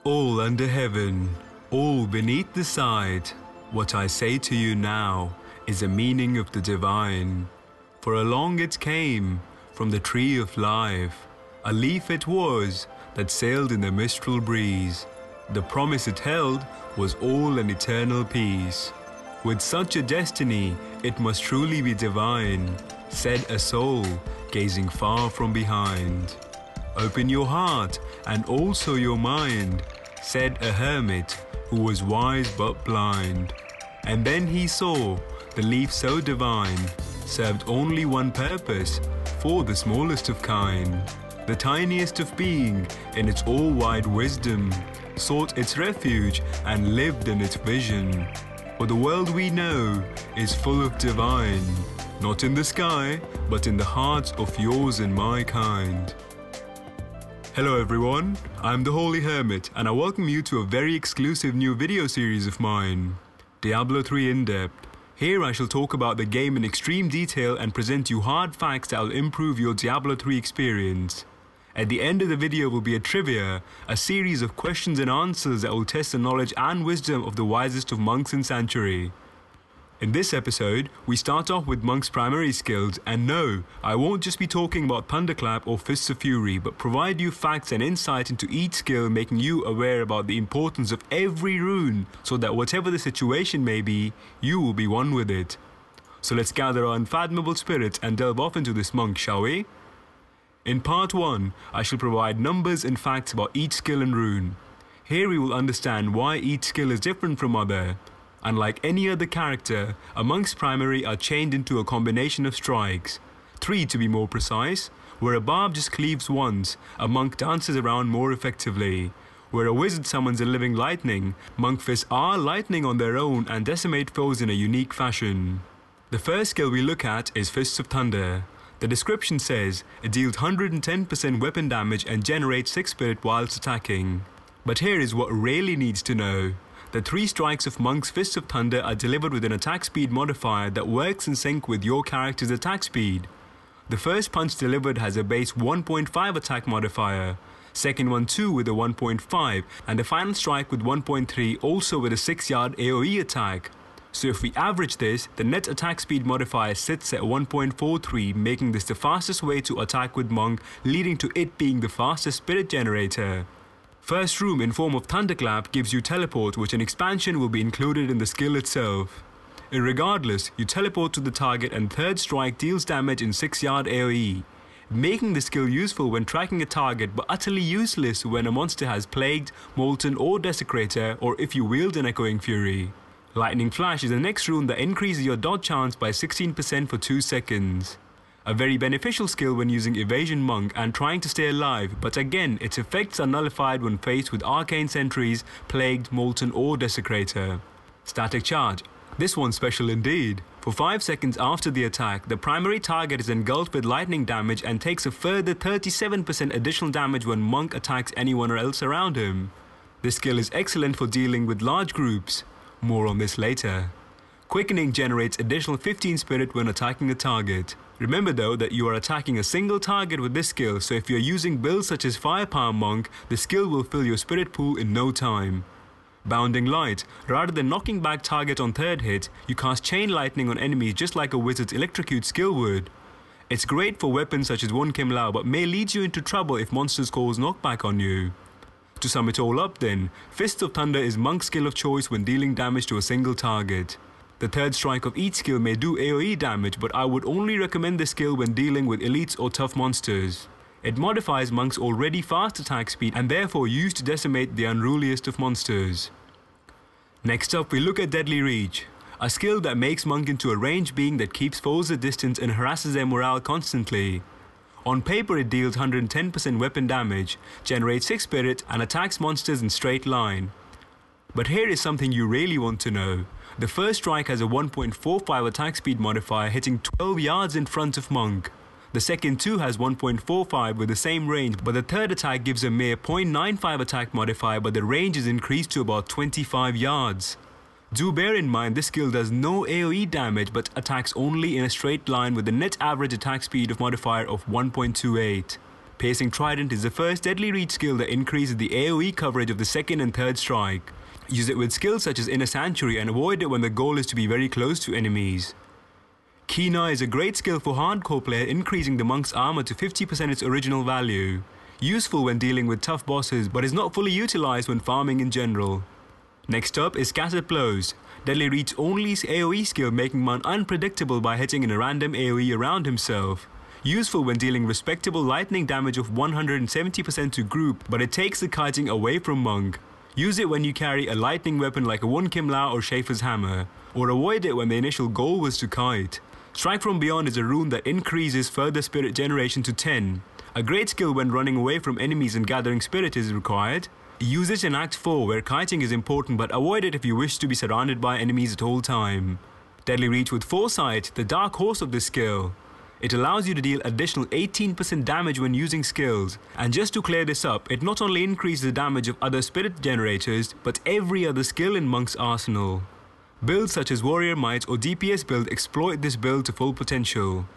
All under heaven, all beneath the side, what I say to you now is the meaning of the divine. For along it came, from the tree of life, a leaf it was that sailed in the mistral breeze. The promise it held was all an eternal peace. With such a destiny, it must truly be divine, said a soul, gazing far from behind. Open your heart and also your mind, said a hermit who was wise but blind. And then he saw the leaf so divine served only one purpose for the smallest of kind. The tiniest of being in its all-wide wisdom sought its refuge and lived in its vision. For the world we know is full of divine, not in the sky, but in the hearts of yours and my kind. Hello everyone, I'm the Holy Hermit and I welcome you to a very exclusive new video series of mine, Diablo 3 In-Depth. Here I shall talk about the game in extreme detail and present you hard facts that will improve your Diablo 3 experience. At the end of the video will be a trivia, a series of questions and answers that will test the knowledge and wisdom of the wisest of monks in Sanctuary. In this episode, we start off with Monk's primary skills, and no, I won't just be talking about Thunderclap or Fists of Fury, but provide you facts and insight into each skill, making you aware about the importance of every rune, so that whatever the situation may be, you will be one with it. So let's gather our unfathomable spirits and delve off into this monk, shall we? In part 1, I shall provide numbers and facts about each skill and rune. Here we will understand why each skill is different from other. Unlike any other character, a monk's primary are chained into a combination of strikes, 3 to be more precise. Where a barb just cleaves once, a monk dances around more effectively. Where a wizard summons a living lightning, monk fists are lightning on their own and decimate foes in a unique fashion. The first skill we look at is Fists of Thunder. The description says, it deals 110% weapon damage and generates 6 spirit whilst attacking. But here is what really needs to know. The 3 strikes of Monk's Fists of Thunder are delivered with an attack speed modifier that works in sync with your character's attack speed. The first punch delivered has a base 1.5 attack modifier, second one 2 with a 1.5, and the final strike with 1.3 also with a 6-yard AoE attack. So if we average this, the net attack speed modifier sits at 1.43, making this the fastest way to attack with Monk, leading to it being the fastest spirit generator. First rune in form of Thunderclap gives you teleport, which an expansion will be included in the skill itself. Irregardless, you teleport to the target and third strike deals damage in 6-yard AoE, making the skill useful when tracking a target but utterly useless when a monster has Plagued, Molten or Desecrator, or if you wield an Echoing Fury. Lightning Flash is the next rune that increases your dodge chance by 16% for 2 seconds. A very beneficial skill when using Evasion Monk and trying to stay alive, but again its effects are nullified when faced with Arcane Sentries, Plagued, Molten or Desecrator. Static Charge. This one's special indeed. For 5 seconds after the attack, the primary target is engulfed with lightning damage and takes a further 37% additional damage when Monk attacks anyone else around him. This skill is excellent for dealing with large groups. More on this later. Quickening generates additional 15 spirit when attacking a target. Remember though that you are attacking a single target with this skill, so if you are using builds such as Firepower Monk, the skill will fill your spirit pool in no time. Bounding Light. Rather than knocking back target on third hit, you cast Chain Lightning on enemies just like a wizard's Electrocute skill would. It's great for weapons such as One Kim Lao, but may lead you into trouble if monsters cause knockback on you. To sum it all up then, Fists of Thunder is Monk's skill of choice when dealing damage to a single target. The third strike of each skill may do AoE damage, but I would only recommend this skill when dealing with elites or tough monsters. It modifies Monk's already fast attack speed and therefore used to decimate the unruliest of monsters. Next up we look at Deadly Reach, a skill that makes Monk into a ranged being that keeps foes at distance and harasses their morale constantly. On paper it deals 110% weapon damage, generates 6 spirit and attacks monsters in straight line. But here is something you really want to know. The first strike has a 1.45 attack speed modifier hitting 12 yards in front of Monk. The second too has 1.45 with the same range, but the third attack gives a mere 0.95 attack modifier, but the range is increased to about 25 yards. Do bear in mind this skill does no AoE damage but attacks only in a straight line with a net average attack speed of modifier of 1.28. Piercing Trident is the first Deadly Reach skill that increases the AoE coverage of the second and third strike. Use it with skills such as Inner Sanctuary and avoid it when the goal is to be very close to enemies. Keen Eye is a great skill for hardcore player, increasing the monk's armor to 50% its original value. Useful when dealing with tough bosses, but is not fully utilized when farming in general. Next up is Scattered Blows, Deadly Reach's only AoE skill, making Mon unpredictable by hitting in a random AoE around himself. Useful when dealing respectable lightning damage of 170% to group, but it takes the kiting away from Monk. Use it when you carry a lightning weapon like a One Kim Lao or Schaefer's Hammer, or avoid it when the initial goal was to kite. Strike from Beyond is a rune that increases further spirit generation to 10. A great skill when running away from enemies and gathering spirit is required. Use it in Act 4 where kiting is important, but avoid it if you wish to be surrounded by enemies at all time. Deadly Reach with Foresight, the dark horse of this skill. It allows you to deal additional 18% damage when using skills, and just to clear this up, it not only increases the damage of other spirit generators, but every other skill in Monk's arsenal. Builds such as Warrior Might or DPS build exploit this build to full potential.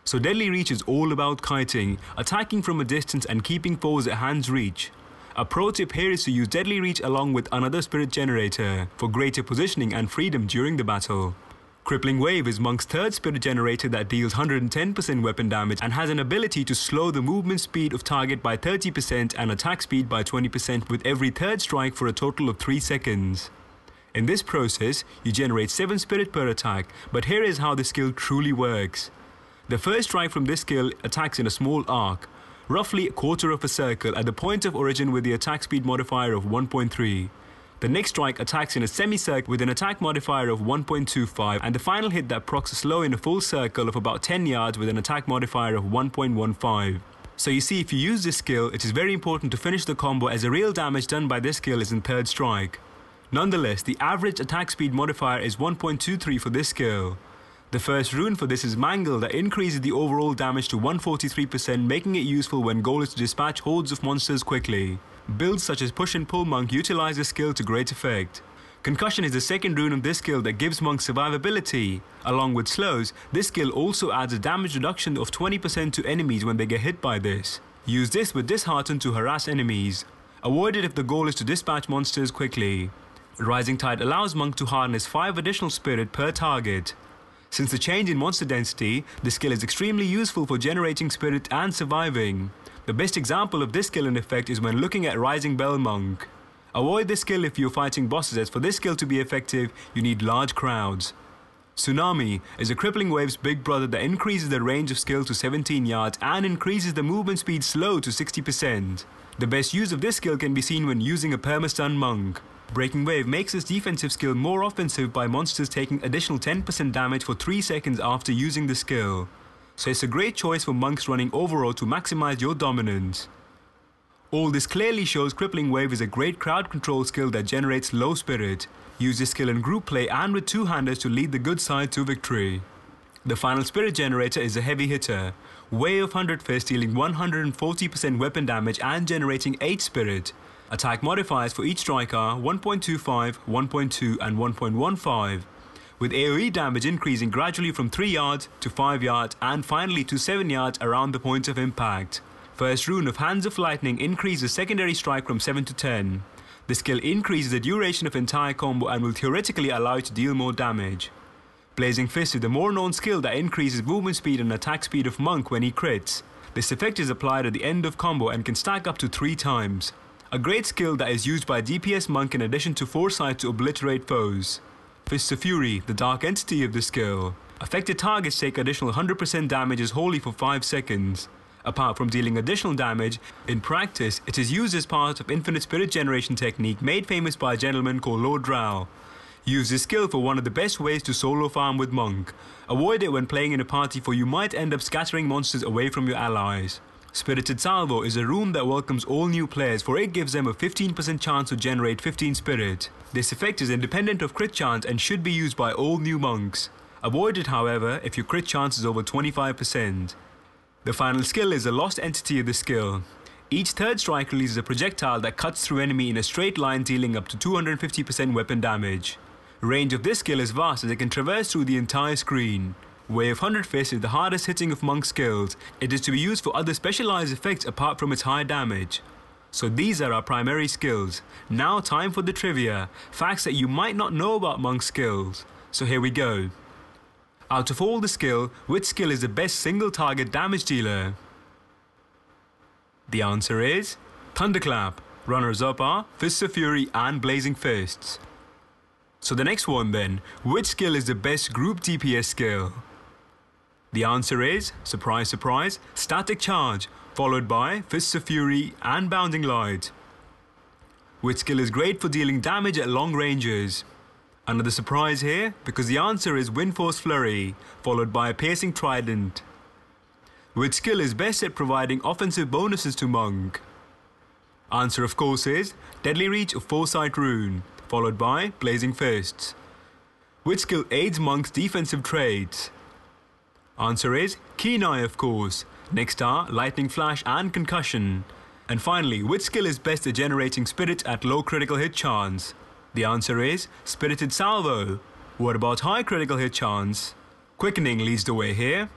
So Deadly Reach is all about kiting, attacking from a distance and keeping foes at hand's reach. A pro tip here is to use Deadly Reach along with another spirit generator for greater positioning and freedom during the battle. Crippling Wave is Monk's third spirit generator that deals 110% weapon damage and has an ability to slow the movement speed of target by 30% and attack speed by 20% with every third strike for a total of 3 seconds. In this process, you generate 7 spirit per attack, but here is how the skill truly works. The first strike from this skill attacks in a small arc, roughly a quarter of a circle at the point of origin with the attack speed modifier of 1.3. The next strike attacks in a semicircle with an attack modifier of 1.25, and the final hit that procs a slow in a full circle of about 10 yards with an attack modifier of 1.15. So you see, if you use this skill, it is very important to finish the combo, as the real damage done by this skill is in third strike. Nonetheless, the average attack speed modifier is 1.23 for this skill. The first rune for this is Mangle, that increases the overall damage to 143%, making it useful when goal is to dispatch hordes of monsters quickly. Builds such as Push and Pull Monk utilize this skill to great effect. Concussion is the second rune of this skill that gives Monk survivability. Along with slows, this skill also adds a damage reduction of 20% to enemies when they get hit by this. Use this with Dishearten to harass enemies. Avoid it if the goal is to dispatch monsters quickly. Rising Tide allows Monk to harness 5 additional spirit per target. Since the change in monster density, this skill is extremely useful for generating spirit and surviving. The best example of this skill in effect is when looking at Rising Bell Monk. Avoid this skill if you're fighting bosses, as for this skill to be effective, you need large crowds. Tsunami is a Crippling Wave's big brother that increases the range of skill to 17 yards and increases the movement speed slow to 60%. The best use of this skill can be seen when using a perma-stun monk. Breaking Wave makes this defensive skill more offensive by monsters taking additional 10% damage for 3 seconds after using the skill. So it's a great choice for monks running overall to maximize your dominance. All this clearly shows Crippling Wave is a great crowd control skill that generates low spirit. Use this skill in group play and with two-handers to lead the good side to victory. The final spirit generator is a heavy hitter, Way of 100 Fist, dealing 140% weapon damage and generating 8 spirit. Attack modifiers for each strike are 1.25, 1.2 and 1.15. With AoE damage increasing gradually from 3 yards to 5 yards and finally to 7 yards around the point of impact. First rune of Hands of Lightning increases secondary strike from 7 to 10. The skill increases the duration of entire combo and will theoretically allow you to deal more damage. Blazing Fist is the more known skill that increases movement speed and attack speed of Monk when he crits. This effect is applied at the end of combo and can stack up to 3 times. A great skill that is used by DPS Monk in addition to Foresight to obliterate foes. Fists of Fury, the dark entity of the skill. Affected targets take additional 100% damage as wholly for 5 seconds. Apart from dealing additional damage, in practice it is used as part of infinite spirit generation technique made famous by a gentleman called Lord Drow. Use this skill for one of the best ways to solo farm with Monk. Avoid it when playing in a party, for you might end up scattering monsters away from your allies. Spirited Salvo is a rune that welcomes all new players, for it gives them a 15% chance to generate 15 spirit. This effect is independent of crit chance and should be used by all new monks. Avoid it, however, if your crit chance is over 25%. The final skill is the lost entity of the skill. Each third strike releases a projectile that cuts through enemy in a straight line, dealing up to 250% weapon damage. Range of this skill is vast, as it can traverse through the entire screen. Wave 100 Fist is the hardest hitting of Monk's skills. It is to be used for other specialized effects apart from its high damage. So these are our primary skills. Now time for the trivia, facts that you might not know about Monk's skills. So here we go. Out of all the skill, which skill is the best single target damage dealer? The answer is Thunderclap. Runners up are Fists of Fury and Blazing Fists. So the next one then, which skill is the best group DPS skill? The answer is, surprise surprise, Static Charge, followed by Fists of Fury and Bounding Light. Which skill is great for dealing damage at long ranges? Another surprise here, because the answer is Wind Force Flurry, followed by Piercing Trident. Which skill is best at providing offensive bonuses to Monk? Answer of course is Deadly Reach of Foresight Rune, followed by Blazing Fists. Which skill aids Monk's defensive traits? Answer is Keen Eye of course. Next are Lightning Flash and Concussion. And finally, which skill is best at generating spirit at low critical hit chance? The answer is Spirited Salvo. What about high critical hit chance? Quickening leads the way here.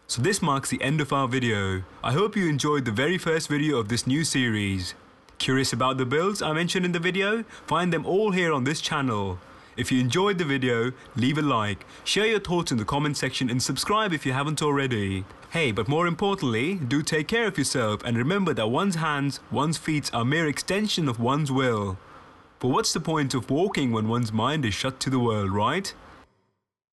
So this marks the end of our video. I hope you enjoyed the very first video of this new series. Curious about the builds I mentioned in the video? Find them all here on this channel. If you enjoyed the video, leave a like, share your thoughts in the comment section and subscribe if you haven't already. Hey, but more importantly, do take care of yourself and remember that one's hands, one's feet are mere extension of one's will. But what's the point of walking when one's mind is shut to the world, right?